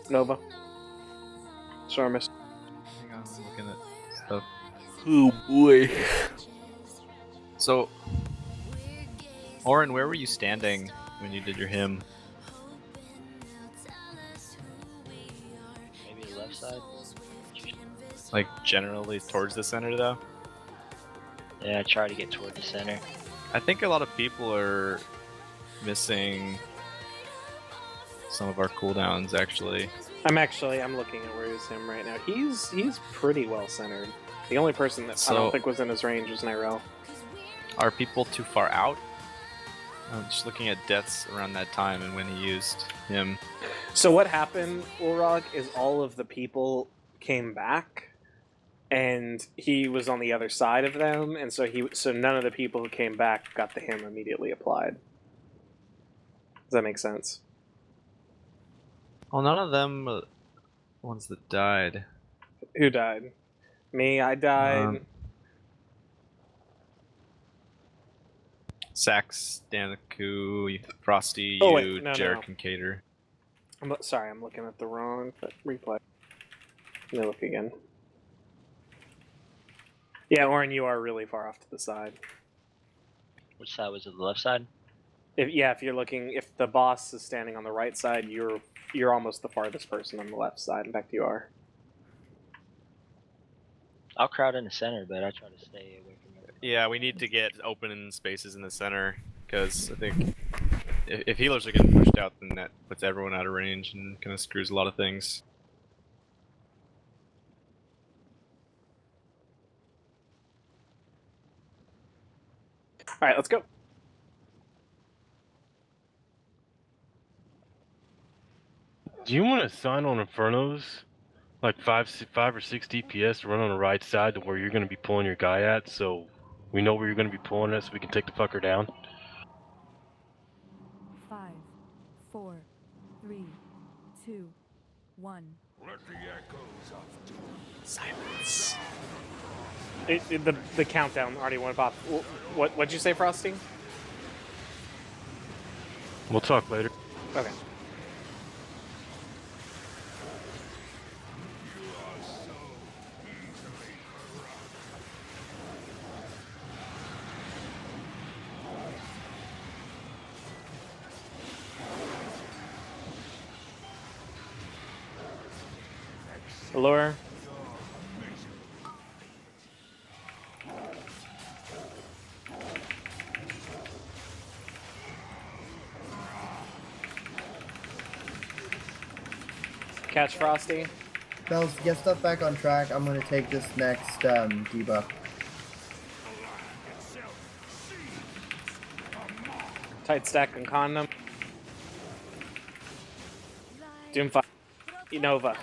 Nova. Sormus. Hang on, I'm looking at stuff. Oh boy. So, Oren, where were you standing when you did your hymn? Maybe the left side? Like, generally towards the center, though? Yeah, I try to get toward the center. I think a lot of people are missing some of our cooldowns, actually. I'm looking at where he's him right now. He's pretty well centered. The only person that I don't think was in his range was Nyrel. Are people too far out? I'm just looking at deaths around that time and when he used him. So what happened, Ulrog, is all of the people came back, and he was on the other side of them, and so none of the people who came back got the hymn immediately applied. Does that make sense? Well, none of them ones that died. Who died? Me, I died. Sax, Daniku, Frosty, Jared Kincaid. Sorry, I'm looking at the wrong replay. Let me look again. Yeah, Oren, you are really far off to the side. Which side was it? The left side? If you're looking, if the boss is standing on the right side, you're almost the farthest person on the left side. In fact, you are. I'll crowd in the center, but I try to stay away from it. Yeah, we need to get open spaces in the center, because I think if healers are getting pushed out, then that puts everyone out of range and kind of screws a lot of things. Alright, let's go. Do you want to sign on Infernos? Like 5 or 6 DPS to run on the right side to where you're going to be pulling your guy at, so we know where you're going to be pulling at so we can take the fucker down? 5, 4, 3, 2, 1. Let the echoes of doom. Silence. The countdown already went off. What'd you say, Frosty? We'll talk later. Okay. Allure. Catch Frosty. Bells, get stuff back on track. I'm gonna take this next debuff. Tight stack and condom. Doomfire. Nova.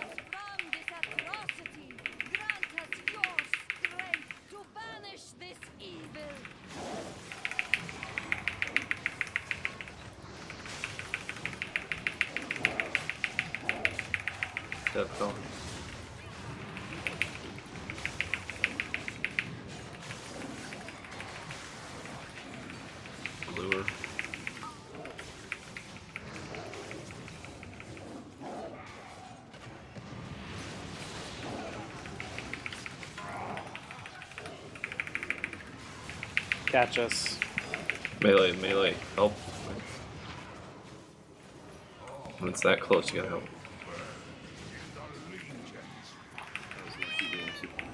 Death zone. Lure. Catch us. Melee, help. When it's that close, you gotta help.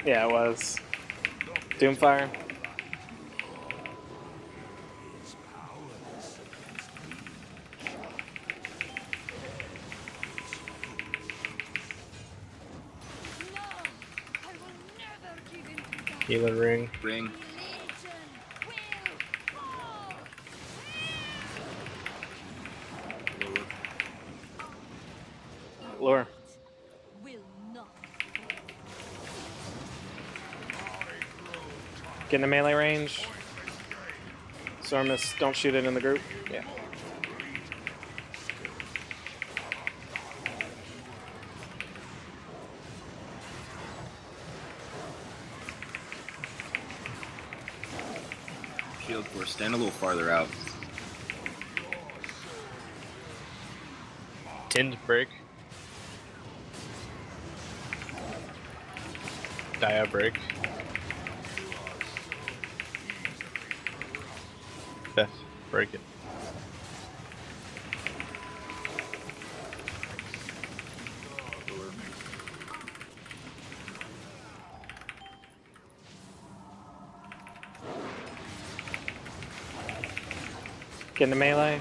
Yeah, it was. Doomfire. Healer ring. Lure. Get in the melee range. Sormus, don't shoot it in the group. Yeah. Shield force, stand a little farther out. Tinned break. Dia break. Beth, break it. Get into melee.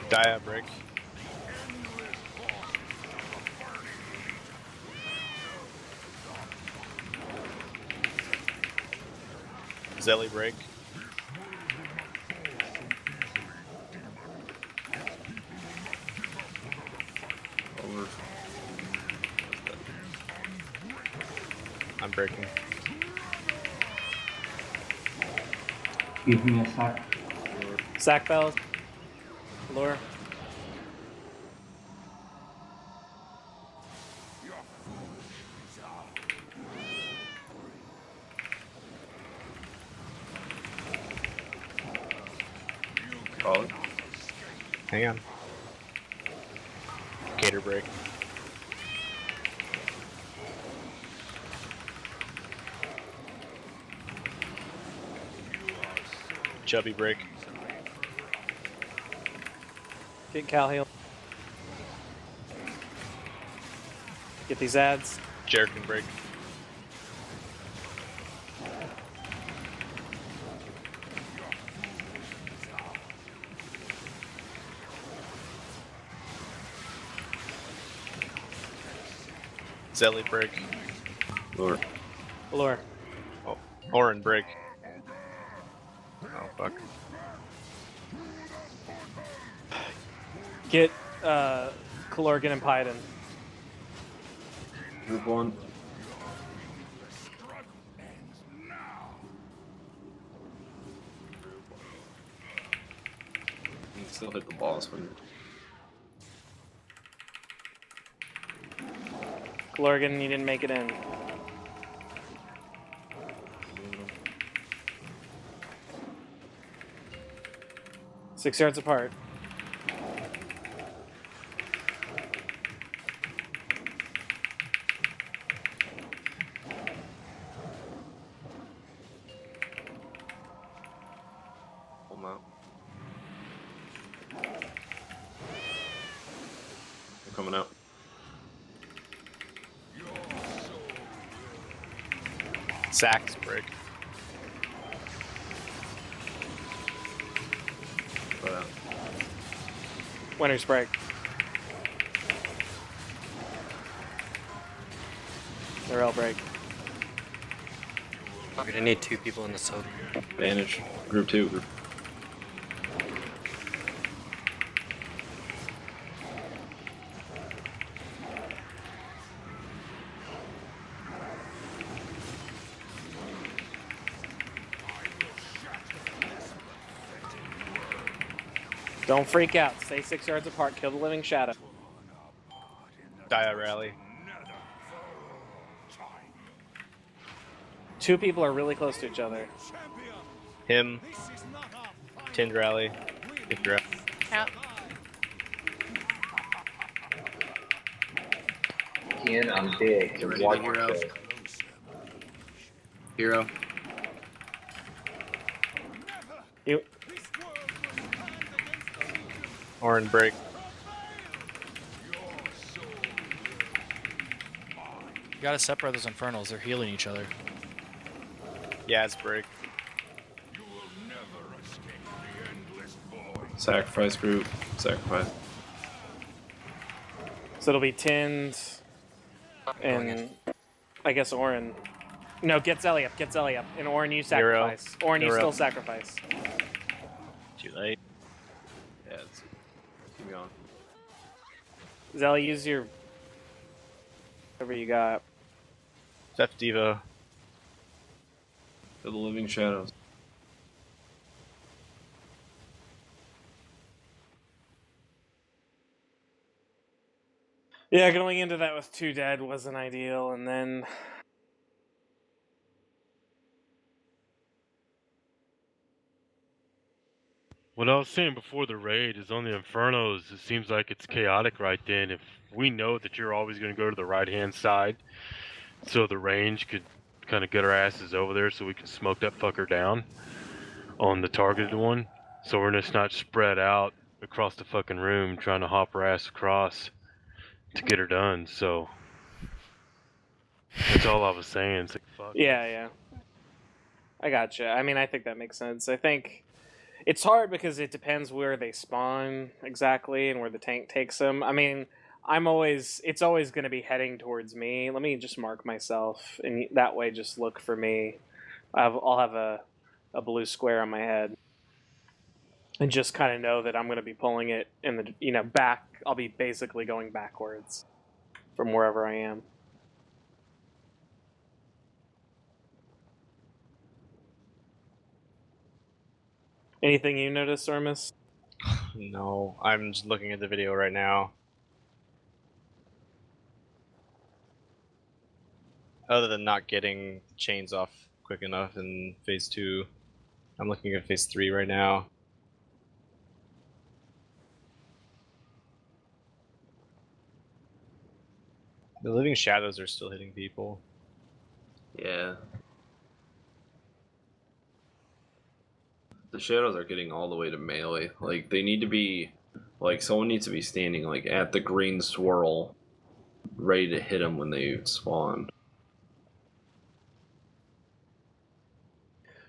Dia break. Zelly break. Over. I'm breaking. Give me a sec. Sack bells. Lure. Call it. Hang on. Gator break. Chubby break. Get Cal heal. Get these ads. Jerkin break. Zelly break. Lure. Lure. Oh, Orin break. Oh fuck. Get Kalorgan and Pyden. Group 1. You can still hit the boss when Kalorgan, you didn't make it in. you're 6 yards apart. pull them out. They're coming out. Sacks break. Put out. Winner's break. They're all break. We're gonna need 2 people in the soda. Advantage. Group 2. Don't freak out. Stay 6 yards apart. Kill the living shadow. Dia rally. 2 people are really close to each other. Him. Tind rally. If you're out. Ian, I'm big. Get ready to hero. Hero. You. Orin break. You gotta separate those infernals, they're healing each other. Yaz break. Sacrifice group. Sacrifice. So it'll be Tind and I guess Orin. No, get Zelly up. Get Zelly up. And Orin, you sacrifice. Orin, you Hero. still sacrifice. Too late. Yeah, it's, keep going. Zelly, use your whatever you got. Theft Diva. To the living shadows. Yeah, going into that with 2 dead wasn't ideal, and then What I was saying before the raid is on the Infernos, it seems like it's chaotic right then. If we know that you're always going to go to the right-hand side, so the range could kind of get our asses over there so we can smoke that fucker down on the targeted one. So we're just not spread out across the fucking room trying to hop our ass across to get her done. So that's all I was saying. It's like, fuck. Yeah, yeah. I gotcha. I mean, I think that makes sense. I think it's hard because it depends where they spawn exactly and where the tank takes them. I mean, it's always going to be heading towards me. Let me just mark myself, and that way just look for me. I'll have a blue square on my head. And just kind of know that I'm going to be pulling it in the, back. I'll be basically going backwards from wherever I am. Anything you notice, Ormus? No, I'm just looking at the video right now. Other than not getting chains off quick enough in phase 2, I'm looking at phase 3 right now. The living shadows are still hitting people. Yeah. The shadows are getting all the way to melee. Like, they need to be... Like, someone needs to be standing, like, at the green swirl, ready to hit them when they spawn.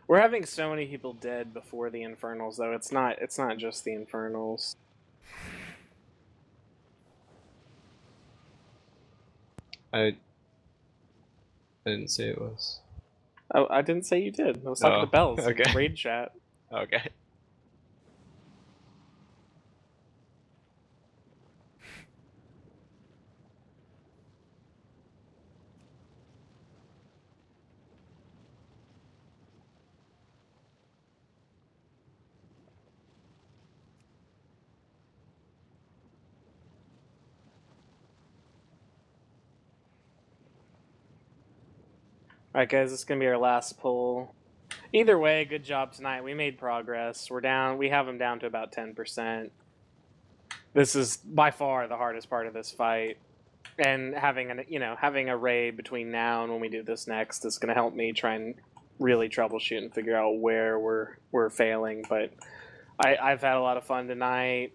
We're having so many people dead before the Infernals, though. It's not just the Infernals. I didn't say it was. Oh, I didn't say you did. I was talking to Bells. Okay. Raid chat. Okay. Alright, guys, this is going to be our last pull. Either way, good job tonight. We made progress. We have them down to about 10%. This is by far the hardest part of this fight. And having a raid between now and when we do this next is going to help me try and really troubleshoot and figure out where we're failing. But I've had a lot of fun tonight.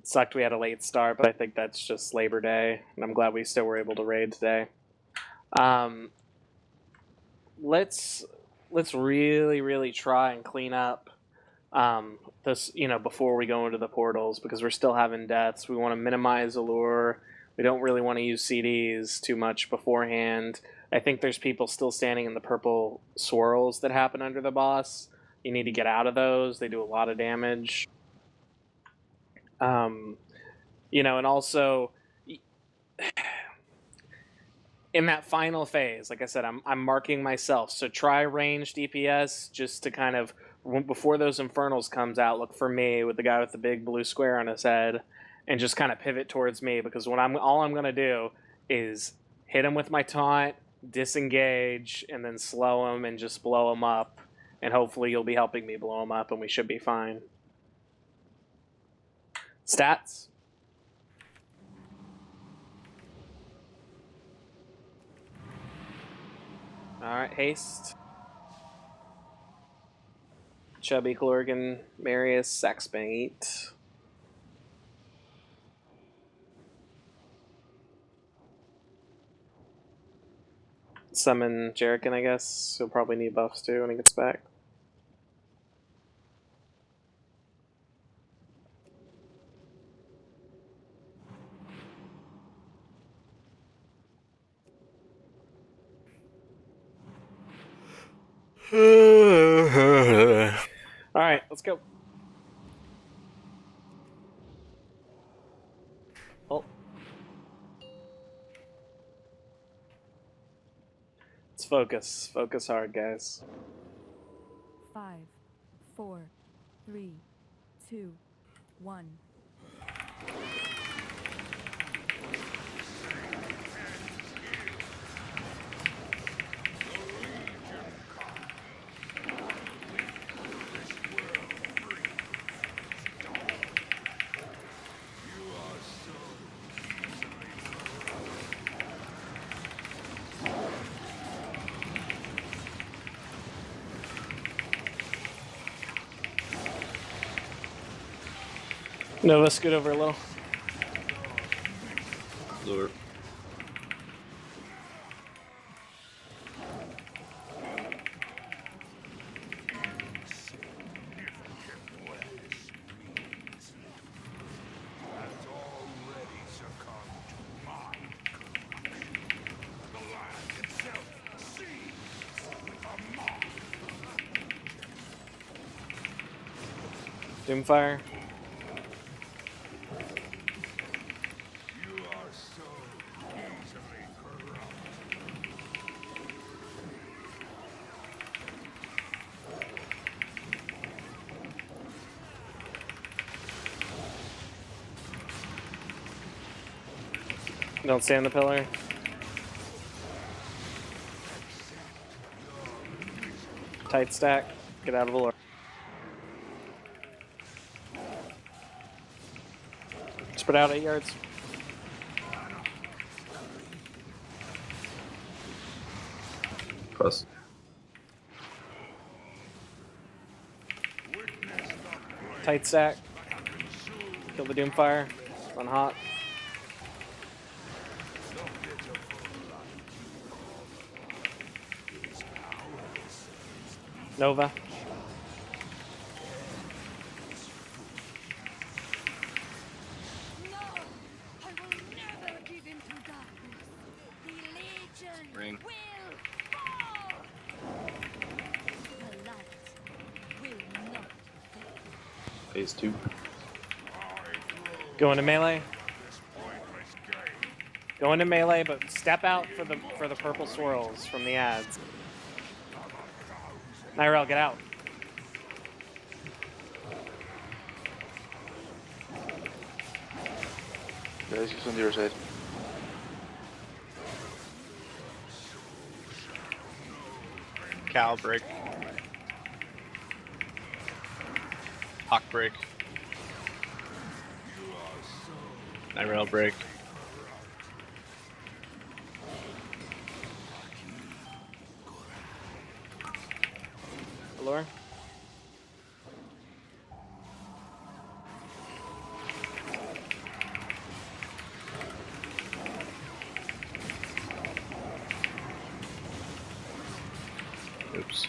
Sucked we had a late start, but I think that's just Labor Day, and I'm glad we still were able to raid today. Let's really try and clean up this, before we go into the portals, because we're still having deaths. We want to minimize allure. We don't really want to use CDs too much beforehand. I think there's people still standing in the purple swirls that happen under the boss. You need to get out of those. They do a lot of damage. And also in that final phase, like I said, I'm marking myself. So try range DPS just to kind of, before those Infernals comes out, look for me with the guy with the big blue square on his head, and just kind of pivot towards me, because all I'm gonna do is hit him with my taunt, disengage, and then slow him and just blow him up. And hopefully you'll be helping me blow him up, and we should be fine. Stats. Alright, haste. Chubby Glorgan, Marius, Saxbang, eat. Summon Jerrican, I guess. He'll probably need buffs too when he gets back. Alright, let's go. Oh. Let's focus. Focus hard, guys. 5, 4, 3, 2, 1. Nova, scoot over a little. Lure. Doomfire. Don't stand the pillar. Tight stack. Get out of the lure. Spread out 8 yards. Press. Tight stack. Kill the Doomfire. Run hot. Nova. No! I will never give in to darkness. The Legion Ring. will fall! The light will not fail. Phase 2. Go into melee. Go into melee, but step out for the purple swirls from the ads. Nyrel, get out. Guys, he's on the other side. Cal break. Hawk break. Nyrel break. Allure. Oops.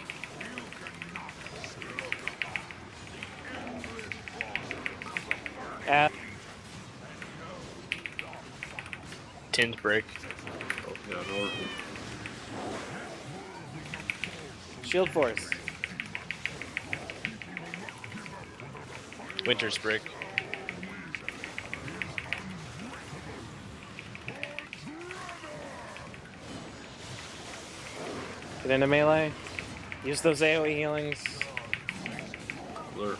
Add. Tinned break. Oh, yeah, no. Shield force. Winter's break. Get into melee. Use those AoE healings. Lure.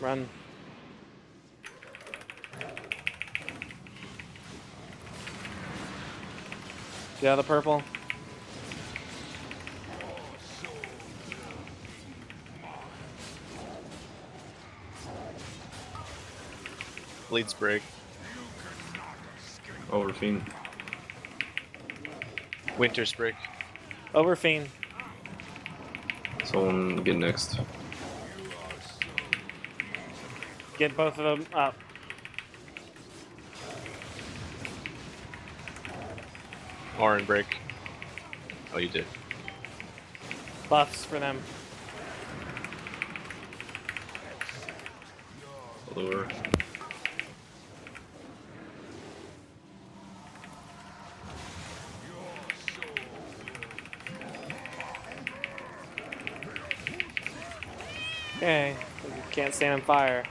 Run. Get out of the purple. Bleeds break. Overfiend. Winter's break. Overfiend. Someone get next. Get both of them up. Orin break. Oh, you did. Buffs for them. Lure. Okay. You can't stand on fire.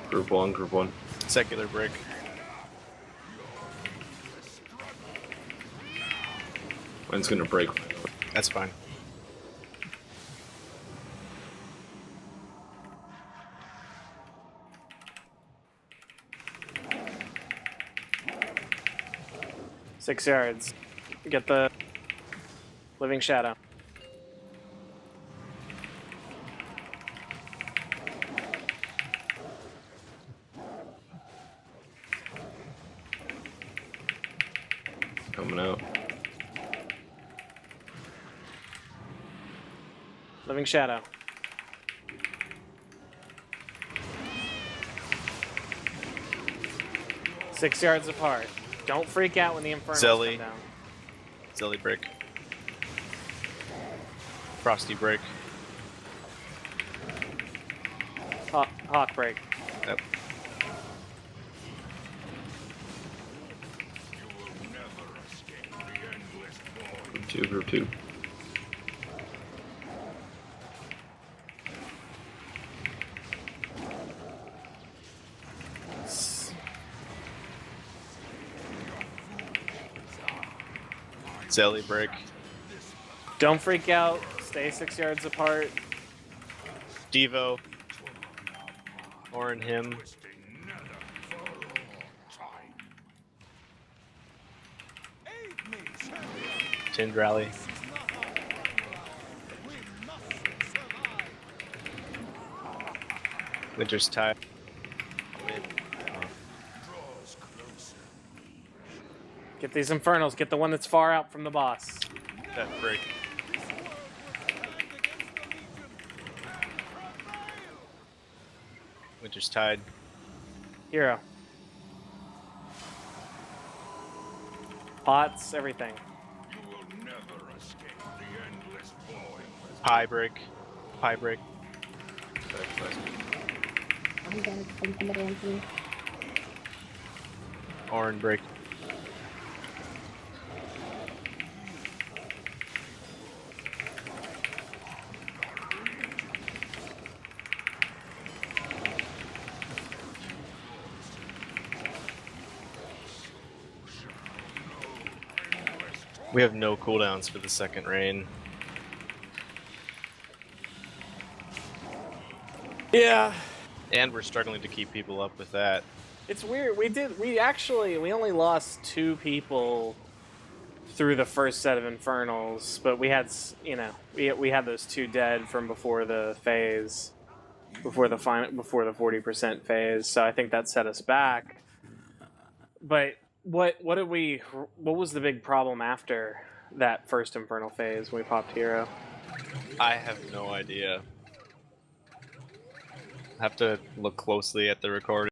Group 1, group 1. Secular break. Mine's gonna break. That's fine. Six yards. Get the living shadow. Coming out. Living shadow. 6 yards apart. Don't freak out when the infernals Zelly. come down. Zelly break. Frosty break. Hawk break. Yep. Group 2. Zelly break. Don't freak out. Stay 6 yards apart. Devo. Orin him. Tind rally. Winter's tide. Get these infernals. Get the one that's far out from the boss. That break. Winter's tide. Hero. Pots, everything. Pie break. Pie break. I'm gonna come somebody into me. Orin break. We have no cooldowns for the second rain. Yeah. And we're struggling to keep people up with that. It's weird. We only lost 2 people through the first set of infernals, but we had, we had those 2 dead from before the phase, before the 40% phase. So I think that set us back. But what was the big problem after that first infernal phase when we popped hero? I have no idea. I have to look closely at the recording.